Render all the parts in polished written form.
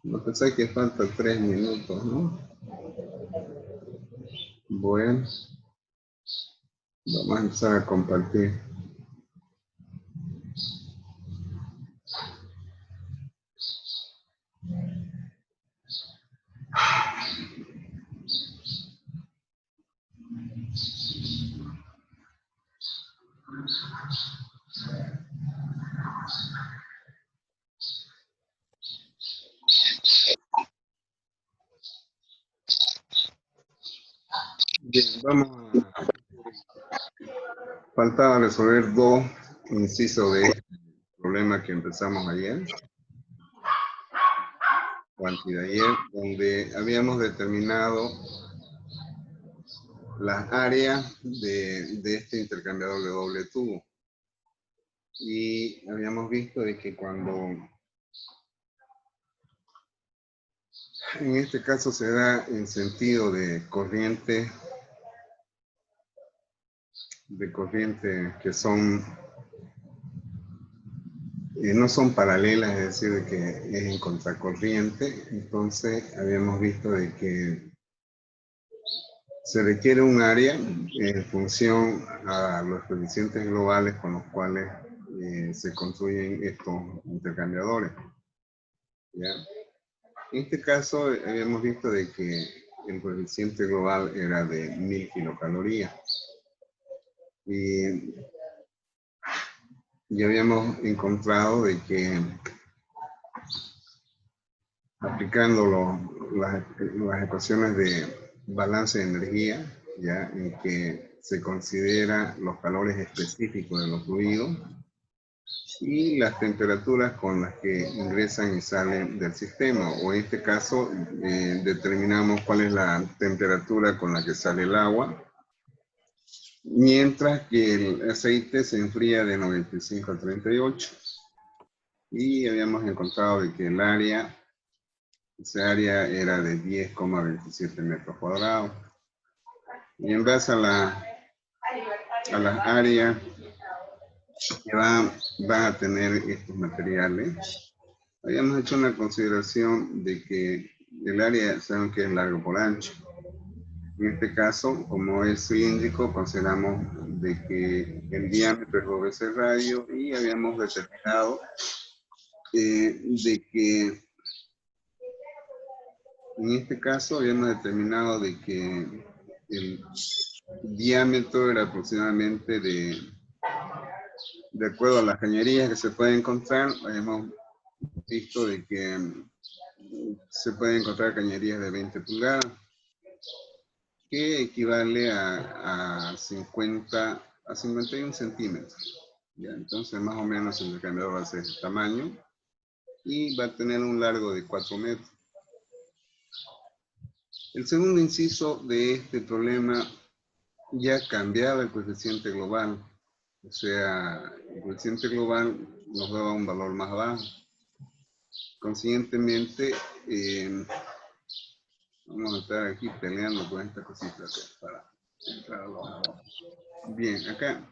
No pensé que falta 3 minutos, ¿no? Bueno, vamos a empezar a compartir. Bien, vamos a... Faltaba resolver 2 incisos de este problema que empezamos ayer, o antes de ayer, donde habíamos determinado las áreas de este intercambiador de doble tubo. Y habíamos visto de que cuando en este caso se da en sentido de corriente que son no son paralelas, es decir, de que es en contracorriente. Entonces habíamos visto de que se requiere un área en función a los coeficientes globales con los cuales se construyen estos intercambiadores, ¿ya? En este caso habíamos visto de que el coeficiente global era de 1000 kilocalorías y ya habíamos encontrado de que aplicando las ecuaciones de balance de energía, ya en que se considera los calores específicos de los fluidos y las temperaturas con las que ingresan y salen del sistema, o en este caso determinamos cuál es la temperatura con la que sale el agua, mientras que el aceite se enfría de 95 a 38 y habíamos encontrado de que el área, esa área era de 10,27 metros cuadrados. Y en base a las áreas que van a tener estos materiales, habíamos hecho una consideración de que el área, saben que es largo por ancho. En este caso, como es cilíndrico, consideramos de que el diámetro es 2 veces el radio y habíamos determinado de que en este caso habíamos determinado de que el diámetro era aproximadamente de acuerdo a las cañerías que se pueden encontrar, hemos visto de que se pueden encontrar cañerías de 20 pulgadas, que equivale a 51 centímetros. ¿Ya? Entonces, más o menos el intercambiador va a ser ese tamaño y va a tener un largo de 4 metros. El segundo inciso de este problema ya cambiaba el coeficiente global. O sea, el coeficiente global nos daba un valor más bajo. Consiguientemente, vamos a estar aquí peleando con esta cosita para entrar a los... Bien, acá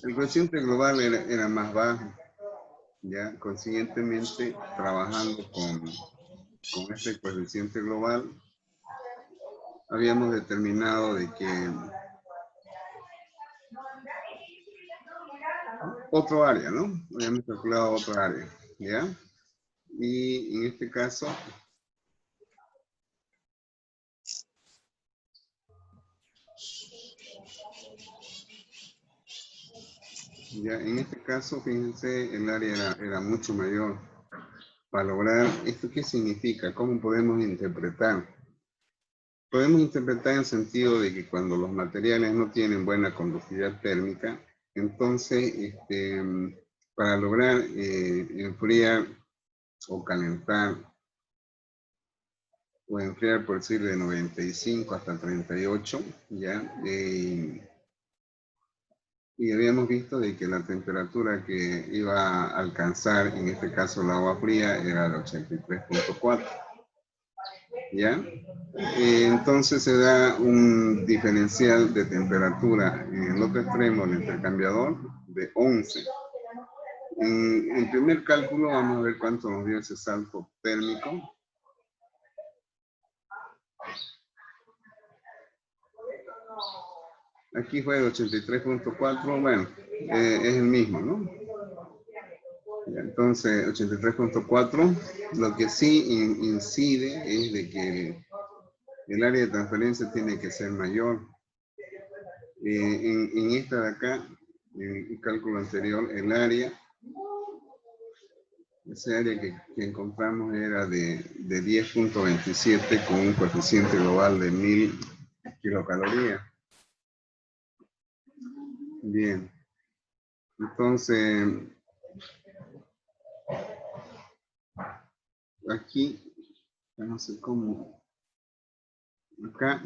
el coeficiente global era más bajo, ya consiguientemente trabajando con este coeficiente global habíamos determinado de que otro área, ¿no? Habíamos calculado otra área, ¿ya? Y en este caso ya en este caso, fíjense, el área era mucho mayor. Para lograr esto, ¿qué significa? ¿Cómo podemos interpretar? Podemos interpretar en el sentido de que cuando los materiales no tienen buena conductividad térmica, entonces para lograr enfriar o calentar o enfriar por decir de 95 hasta 38, ¿ya? Y habíamos visto de que la temperatura que iba a alcanzar, en este caso el agua fría, era de 83,4. ¿Ya? Entonces se da un diferencial de temperatura en el otro extremo del intercambiador de 11. En el primer cálculo vamos a ver cuánto nos dio ese salto térmico. Aquí fue de 83.4, bueno, es el mismo, ¿no? Entonces, 83.4, lo que sí incide es de que el área de transferencia tiene que ser mayor. En esta de acá, en el cálculo anterior, el área, ese área que encontramos era de 10.27 con un coeficiente global de 1000 kilocalorías. Bien. Entonces, aquí, no sé cómo, acá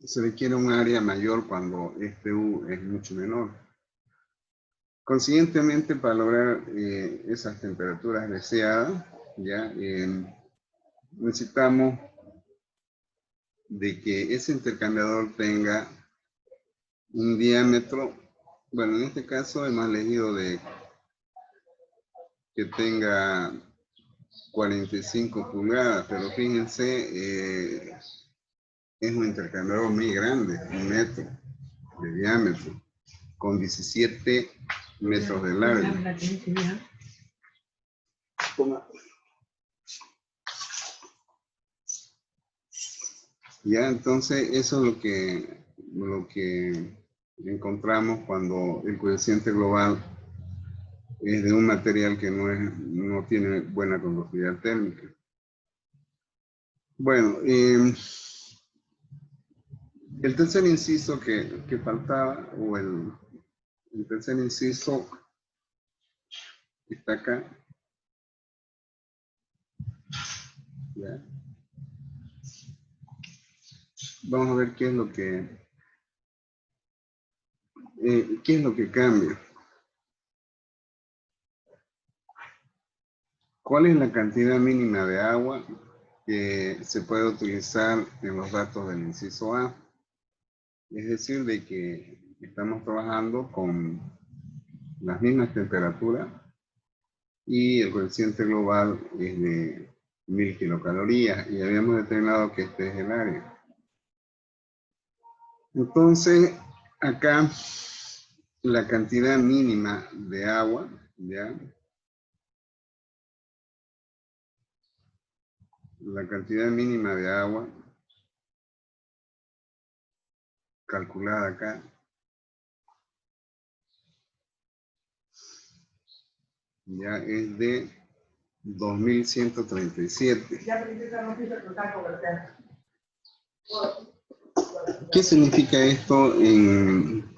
se requiere un área mayor cuando este U es mucho menor. Consiguientemente, para lograr esas temperaturas deseadas, ya necesitamos de que ese intercambiador tenga un diámetro, bueno, en este caso hemos elegido de que tenga 45 pulgadas, pero fíjense, es un intercambiador muy grande, 1 metro de diámetro, con 17 metros de largo. Ya, entonces eso es lo que encontramos cuando el coeficiente global es de un material que no tiene buena conductividad térmica. Bueno, el tercer inciso que faltaba, o el tercer inciso está acá. ¿Ya? Vamos a ver qué es lo que cambia. ¿Cuál es la cantidad mínima de agua que se puede utilizar en los datos del inciso A? Es decir, de que estamos trabajando con las mismas temperaturas y el coeficiente global es de 1000 kilocalorías y habíamos determinado que este es el área. Entonces, acá la cantidad mínima de agua, ¿ya? La cantidad mínima de agua calculada acá ya es de 2137. ¿Qué significa esto en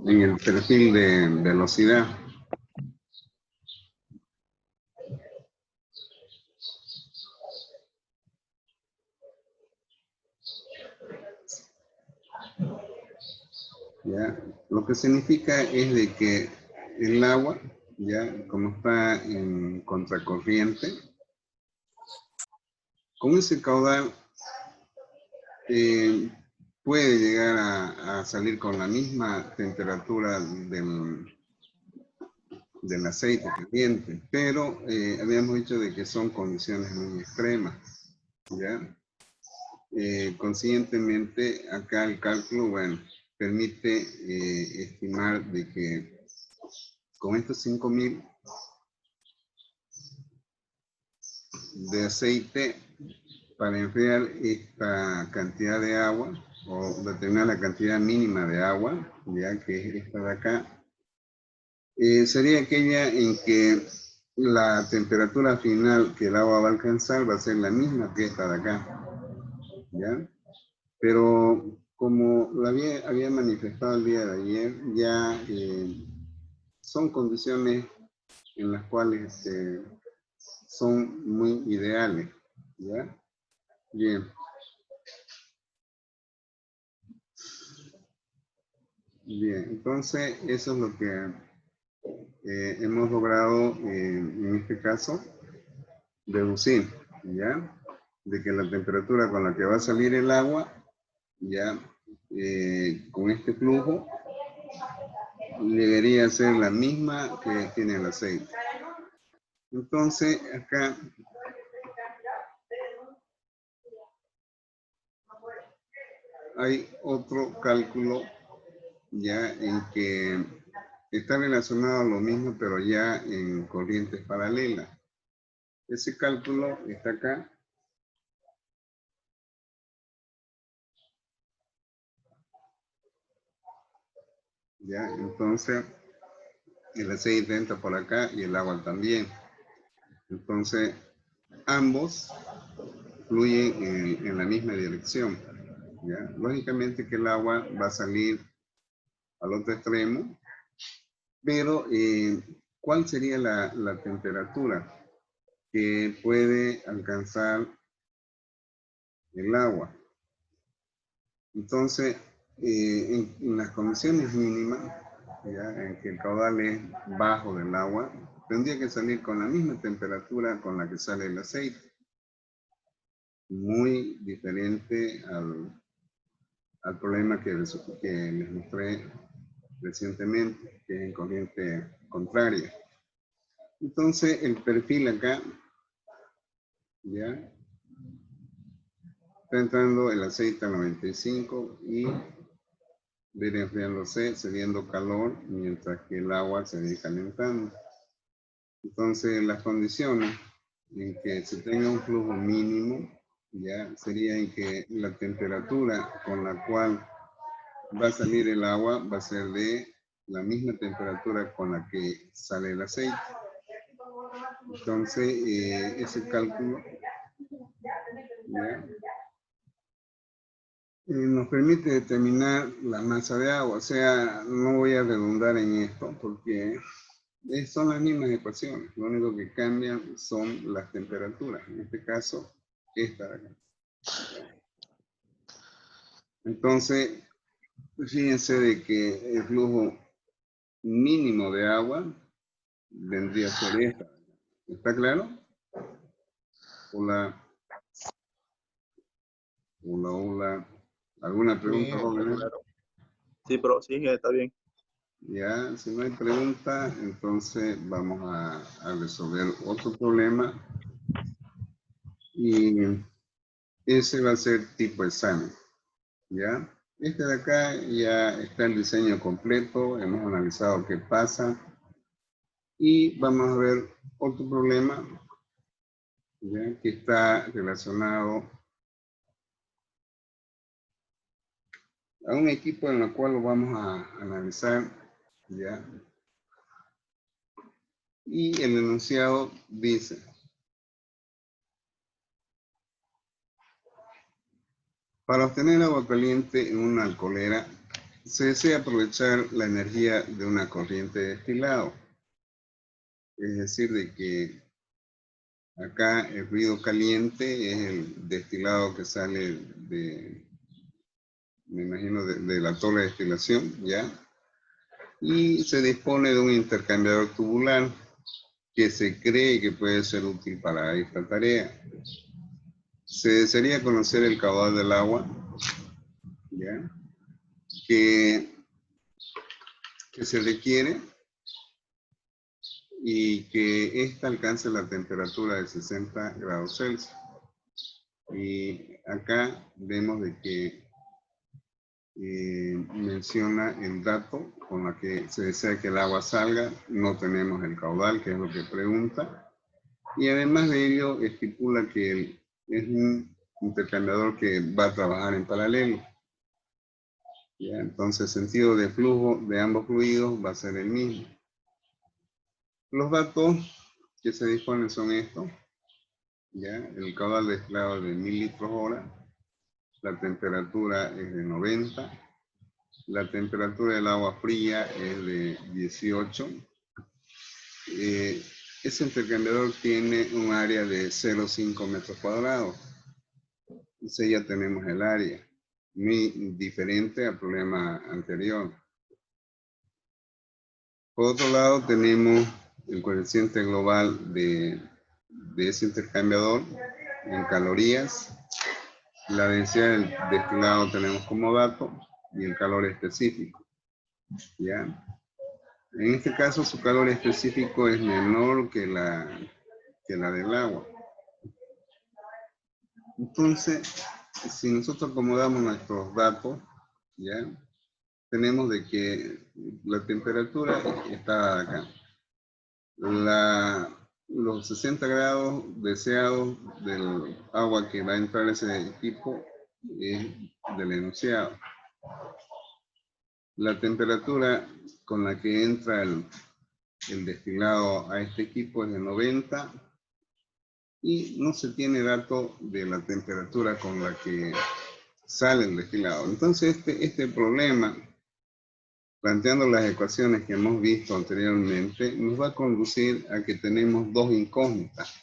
el perfil de velocidad? ¿Ya? Lo que significa es de que el agua, ya como está en contracorriente, con ese caudal puede llegar a salir con la misma temperatura del aceite caliente, pero habíamos dicho de que son condiciones muy extremas, ¿ya? Consiguientemente, acá el cálculo, bueno, permite estimar de que con estos 5000 de aceite, para enfriar esta cantidad de agua, o determinar la cantidad mínima de agua, ya que es esta de acá, sería aquella en que la temperatura final que el agua va a alcanzar va a ser la misma que esta de acá, ¿ya? Pero como lo había manifestado el día de ayer, ya son condiciones en las cuales son muy ideales, ¿ya? Bien. Bien, entonces eso es lo que hemos logrado en este caso deducir, ¿ya? De que la temperatura con la que va a salir el agua, ya con este flujo, debería ser la misma que tiene el aceite. Entonces, acá hay otro cálculo ya en que está relacionado a lo mismo, pero ya en corrientes paralelas. Ese cálculo está acá. Ya, entonces el aceite entra por acá y el agua también. Entonces, ambos fluyen en la misma dirección. ¿Ya? Lógicamente que el agua va a salir al otro extremo, pero ¿cuál sería la temperatura que puede alcanzar el agua? Entonces, en las condiciones mínimas, ¿ya? En que el caudal es bajo del agua, tendría que salir con la misma temperatura con la que sale el aceite. Muy diferente al problema que les mostré recientemente, que es en corriente contraria. Entonces, el perfil acá, ya, está entrando el aceite a 95 y viene enfriándose, cediendo calor, mientras que el agua se viene calentando. Entonces, las condiciones en que se tenga un flujo mínimo, ya, sería en que la temperatura con la cual va a salir el agua va a ser de la misma temperatura con la que sale el aceite. Entonces, ese cálculo, ¿ya? Nos permite determinar la masa de agua. O sea, no voy a redundar en esto porque son las mismas ecuaciones. Lo único que cambian son las temperaturas. En este caso, esta de acá. Entonces, fíjense de que el flujo mínimo de agua vendría a ser esta. ¿Está claro? Hola. Hola, hola. ¿Alguna pregunta, jóvenes? Sí, pero sí, está bien. Ya, si no hay pregunta, entonces vamos a resolver otro problema. Y ese va a ser tipo examen. ¿Ya? Este de acá ya está el diseño completo, hemos analizado qué pasa. Y vamos a ver otro problema, ¿ya? Que está relacionado a un equipo en el cual lo vamos a analizar, ¿ya? Y el enunciado dice: para obtener agua caliente en una alcoholera, se desea aprovechar la energía de una corriente de destilado. Es decir, de que acá el ruido caliente es el destilado que sale me imagino, de la torre de destilación, ¿ya? Y se dispone de un intercambiador tubular que se cree que puede ser útil para esta tarea. Se desearía conocer el caudal del agua, ¿ya? Que se requiere y que ésta alcance la temperatura de 60 grados Celsius. Y acá vemos de que menciona el dato con la que se desea que el agua salga. No tenemos el caudal, que es lo que pregunta. Y además de ello, estipula que es un intercambiador que va a trabajar en paralelo. ¿Ya? Entonces, el sentido de flujo de ambos fluidos va a ser el mismo. Los datos que se disponen son estos. ¿Ya? El caudal destilado es de 1000 litros hora. La temperatura es de 90. La temperatura del agua fría es de 18. Ese intercambiador tiene un área de 0,5 metros cuadrados. Entonces ya tenemos el área. Muy diferente al problema anterior. Por otro lado, tenemos el coeficiente global de ese intercambiador en calorías. La densidad del destilado tenemos como dato y el calor específico. ¿Ya? En este caso, su calor específico es menor que la del agua. Entonces, si nosotros acomodamos nuestros datos, ¿ya? Tenemos de que la temperatura está acá. Los 60 grados deseados del agua que va a entrar a ese equipo es del enunciado. La temperatura con la que entra el destilado a este equipo es de 90 y no se tiene dato de la temperatura con la que sale el destilado. Entonces este problema, planteando las ecuaciones que hemos visto anteriormente, nos va a conducir a que tenemos dos incógnitas.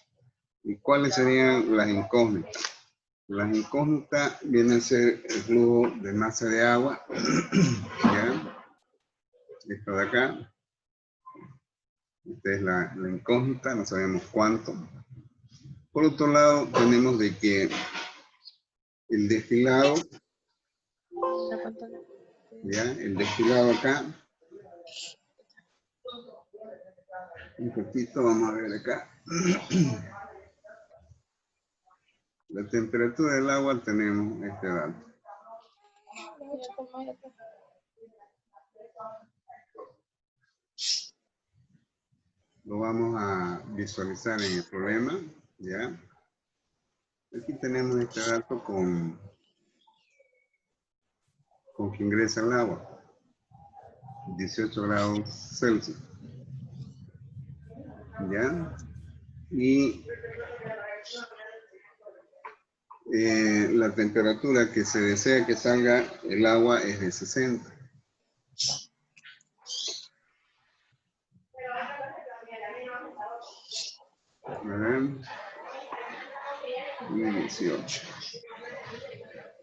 ¿Y cuáles serían las incógnitas? Las incógnitas vienen a ser el flujo de masa de agua, ¿ya? Esto de acá. Esta es la incógnita, no sabemos cuánto. Por otro lado, tenemos de que el destilado, ¿ya? El destilado acá, un poquito, vamos a ver acá. La temperatura del agua tenemos este dato. Lo vamos a visualizar en el problema, ¿ya? Aquí tenemos este dato con que ingresa el agua, 18 grados Celsius, ¿ya? Y la temperatura que se desea que salga el agua es de 60. Y 18.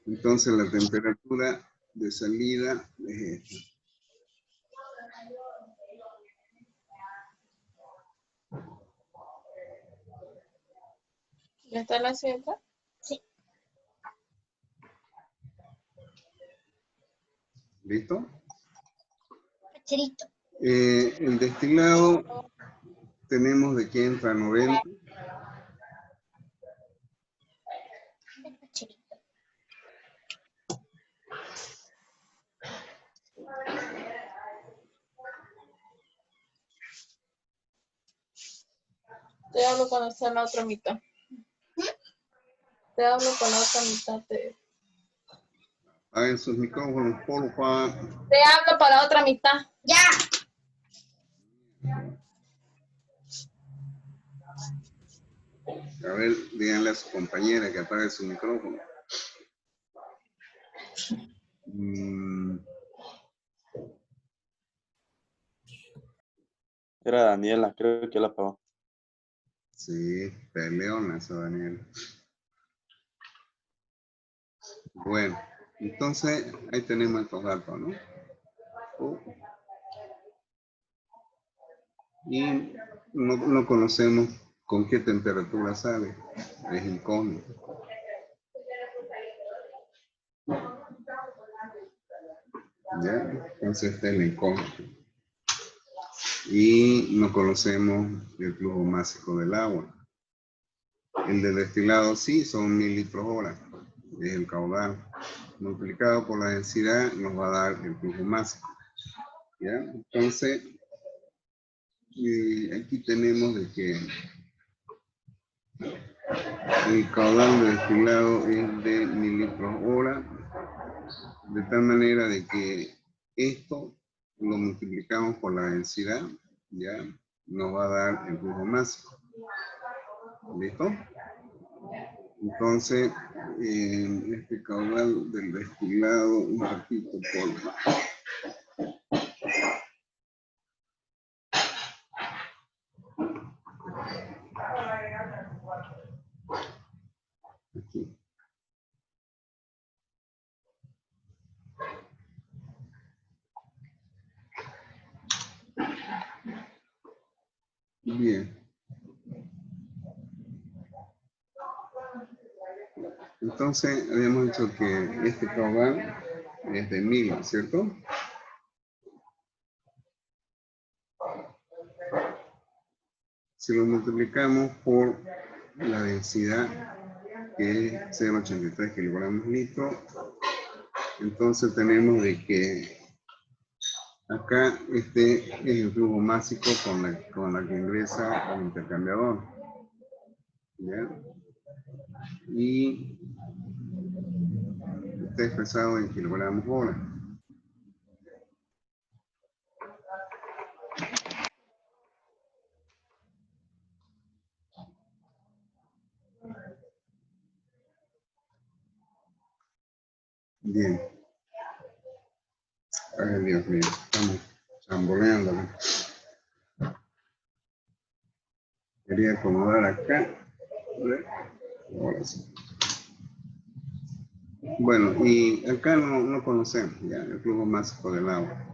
Entonces la temperatura de salida es esta. ¿Ya está la cierta? Sí. ¿Listo? Cherito. El destilado tenemos de que entra a 90. Cherito. Te hablo cuando está en la otra mitad. Te hablo con la otra mitad. Hagan sus micrófonos, porfa. Te hablo para la otra mitad. Ya. A ver, díganle a su compañera que apague su micrófono. Era Daniela, creo que la apagó. Sí, peleona esa Daniel. Bueno, entonces ahí tenemos estos datos, ¿no? Y no conocemos con qué temperatura sale. Es incógnito. ¿Ya? Entonces esta es la incógnita. Y no conocemos el flujo másico del agua. El de destilado sí son 1000 litros hora. Es el caudal. Multiplicado por la densidad nos va a dar el flujo másico. ¿Ya? Entonces, aquí tenemos de que el caudal de destilado es de 1000 litros hora. De tal manera de que esto lo multiplicamos por la densidad, ¿ya? Nos va a dar el flujo másico. ¿Listo? Entonces, este caudal del destilado, un ratito por... Aquí. Bien. Entonces, habíamos dicho que este caudal es de 1000, ¿cierto? Si lo multiplicamos por la densidad, que es 0,83 kilogramos litro, entonces tenemos de que acá este es el flujo másico con la que ingresa al intercambiador. ¿Ya? Y está expresado en kilogramos hora. Bien. Ay, Dios mío, estamos chamboleando. Quería acomodar acá. Ahora sí. Bueno, y acá no conocemos ya el flujo másico del agua.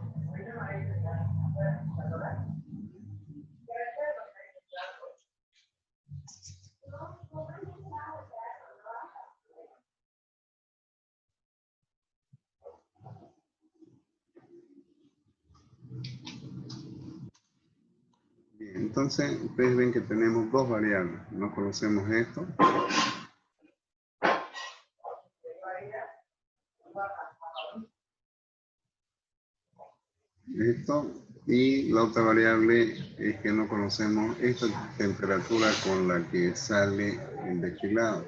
Bien, entonces ustedes ven que tenemos dos variables. No conocemos esto. Esto, y la otra variable es que no conocemos esta temperatura con la que sale el destilado.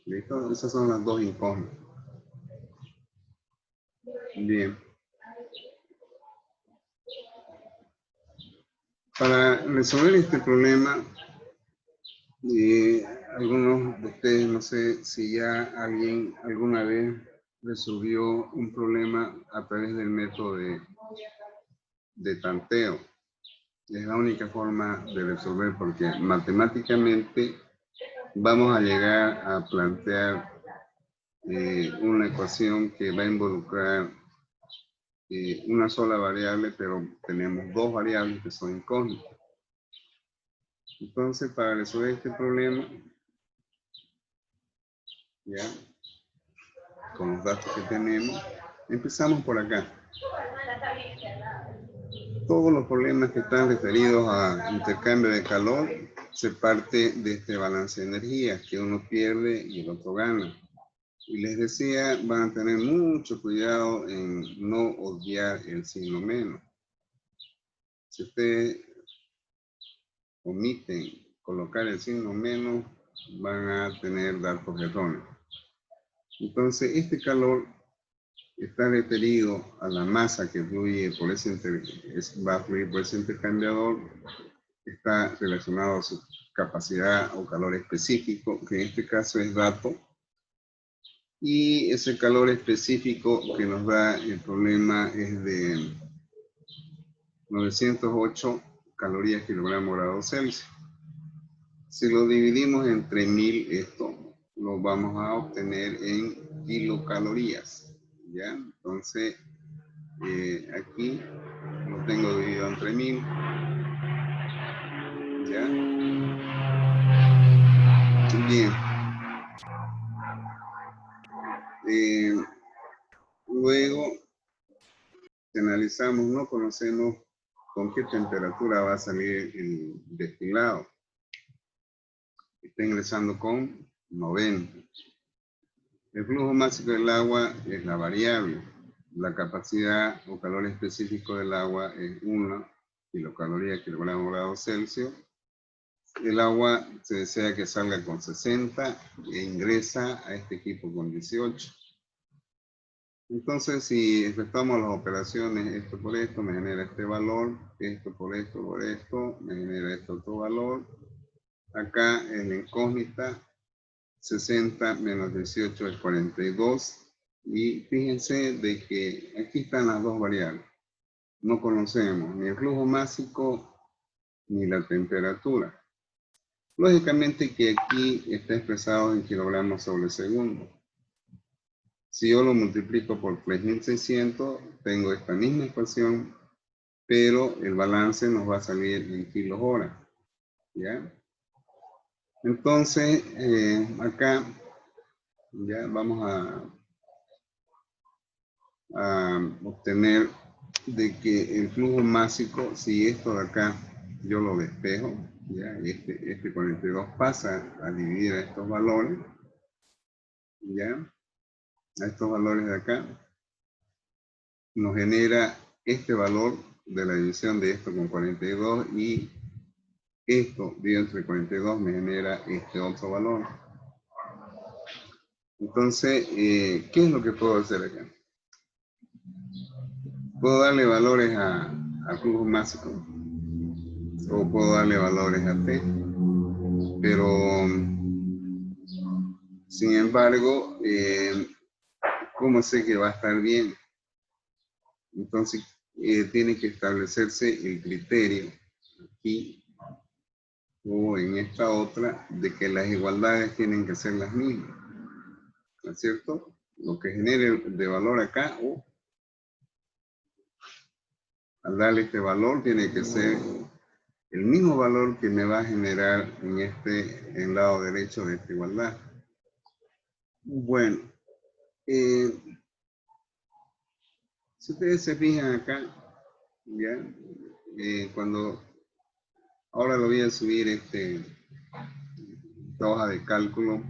¿Listo? Esas son las dos incógnitas. Bien. Para resolver este problema, algunos de ustedes, no sé si ya alguien alguna vez resolvió un problema a través del método de tanteo. Es la única forma de resolver porque matemáticamente vamos a llegar a plantear una ecuación que va a involucrar una sola variable, pero tenemos dos variables que son incógnitas. Entonces, para resolver este problema, ya, con los datos que tenemos, empezamos por acá. Todos los problemas que están referidos a intercambio de calor se parte de este balance de energía, que uno pierde y el otro gana. Y les decía, van a tener mucho cuidado en no obviar el signo menos. Si ustedes omiten colocar el signo menos, van a tener datos erróneos. Entonces, este calor está referido a la masa que fluye por va a fluir por ese intercambiador, está relacionado a su capacidad o calor específico, que en este caso es dato, y ese calor específico que nos da el problema es de 908 calorías kilogramo grado Celsius. Si lo dividimos entre 1000, esto lo vamos a obtener en kilocalorías. ¿Ya? Entonces, aquí lo tengo dividido entre 1000. ¿Ya? Bien. Luego, si analizamos, no conocemos con qué temperatura va a salir el destilado. Está ingresando con 90. El flujo máximo del agua es la variable. La capacidad o calor específico del agua es 1 kilocaloría kilogramo grado Celsius. El agua se desea que salga con 60 e ingresa a este equipo con 18. Entonces, si efectuamos las operaciones, esto por esto me genera este valor, esto por esto me genera este otro valor. Acá en la incógnita, 60 menos 18 es 42. Y fíjense de que aquí están las dos variables. No conocemos ni el flujo másico ni la temperatura. Lógicamente que aquí está expresado en kilogramos sobre segundo. Si yo lo multiplico por 3600, tengo esta misma ecuación, pero el balance nos va a salir en kilos hora. ¿Ya? Entonces, acá ya vamos a obtener de que el flujo másico, si esto de acá yo lo despejo, ya, este 42 pasa a dividir a estos valores, ya, a estos valores de acá, nos genera este valor de la división de esto con 42 y esto dividido entre 42 me genera este otro valor. Entonces, ¿qué es lo que puedo hacer acá? Puedo darle valores al flujo másico o puedo darle valores a T, pero sin embargo, ¿cómo sé que va a estar bien? Entonces, tiene que establecerse el criterio aquí o en esta otra de que las igualdades tienen que ser las mismas, ¿no es cierto? Lo que genere de valor acá, o al darle este valor, tiene que ser el mismo valor que me va a generar en el lado derecho de esta igualdad. Bueno, si ustedes se fijan acá, ya, ahora lo voy a subir esta hoja de cálculo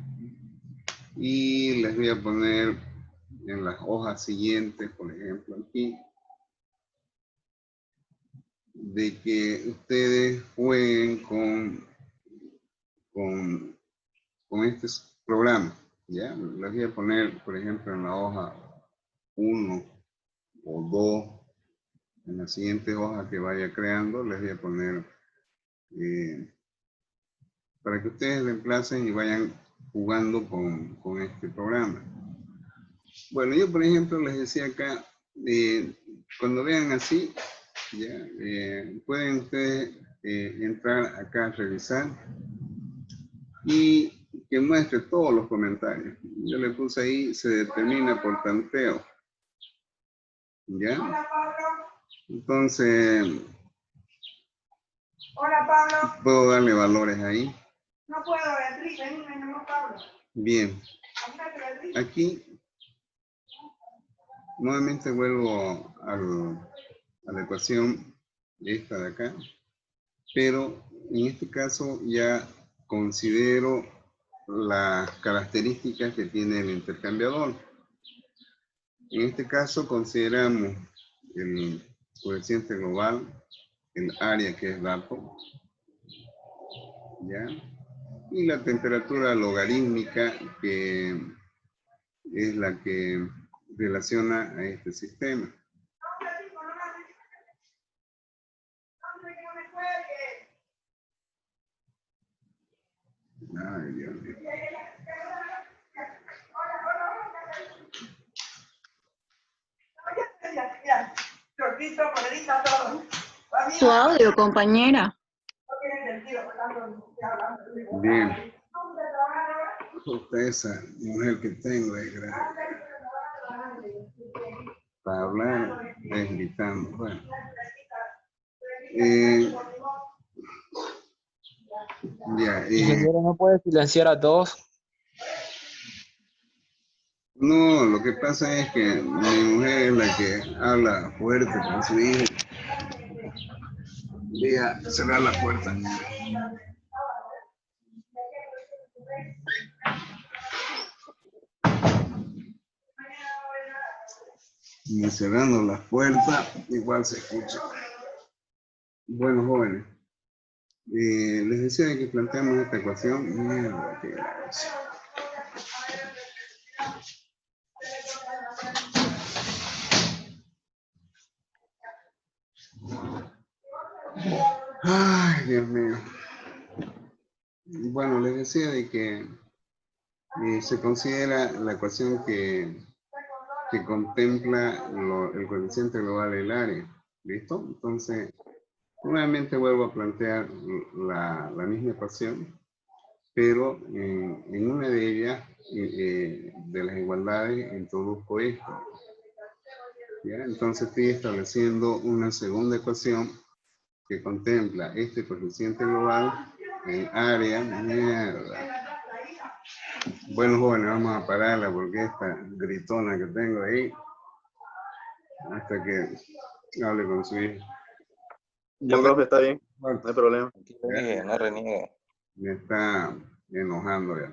y les voy a poner en las hojas siguientes, por ejemplo aquí, de que ustedes jueguen con este programa, ¿ya? Les voy a poner, por ejemplo, en la hoja 1 o 2, en la siguiente hoja que vaya creando, les voy a poner para que ustedes reemplacen y vayan jugando con este programa. Bueno, yo por ejemplo les decía acá, cuando vean así, ya, pueden ustedes entrar acá a revisar y que muestre todos los comentarios. Yo le puse ahí, se determina por tanteo. ¿Ya? Entonces, hola, Pablo. Puedo darle valores ahí. No puedo, Beatriz, ven, no, Pablo. Bien. Aquí, nuevamente vuelvo a la ecuación esta de acá, pero en este caso ya considero las características que tiene el intercambiador. En este caso consideramos el coeficiente global, el área que es dato, ¿ya? Y la temperatura logarítmica que es la que relaciona a este sistema. Ay, Dios mío. Su audio, compañera. Bien. Justo esa mujer que tengo es grande. Para hablar es gritando. Bueno. Ingeniero, ¿no puede silenciar a todos? No, lo que pasa es que mi mujer es la que habla fuerte con su hijo. Voy a cerrar la puerta. Y cerrando la puerta, igual se escucha. Bueno, jóvenes, les decía que planteamos esta ecuación. Mierda, qué gracia. Ay, Dios mío. Bueno, les decía de que se considera la ecuación que contempla el coeficiente global del área. ¿Listo? Entonces, nuevamente vuelvo a plantear la misma ecuación, pero en una de ellas, de las igualdades, introduzco esto. ¿Ya? Entonces estoy estableciendo una segunda ecuación que contempla este coeficiente global en área. Mierda. Bueno, jóvenes, vamos a pararla porque esta gritona que tengo ahí, hasta que Hable con su hijo. Ya, profe, está bien. Bueno, No hay problema. Reniegue, no reniegue. me está enojando ya.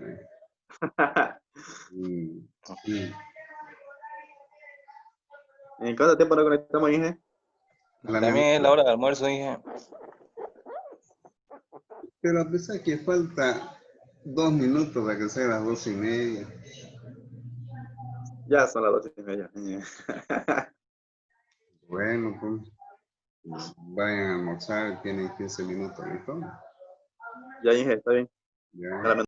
Sí. ¿En cuánto tiempo nos conectamos, Inge? A la También es la hora de almuerzo, dije. Pero a pesar que falta 2 minutos para que sea las 2:30. Ya son las 2:30. Bueno, pues vayan a almorzar, tienen 15 minutos, ¿listo? Ya, Inge, está bien. Ya. A la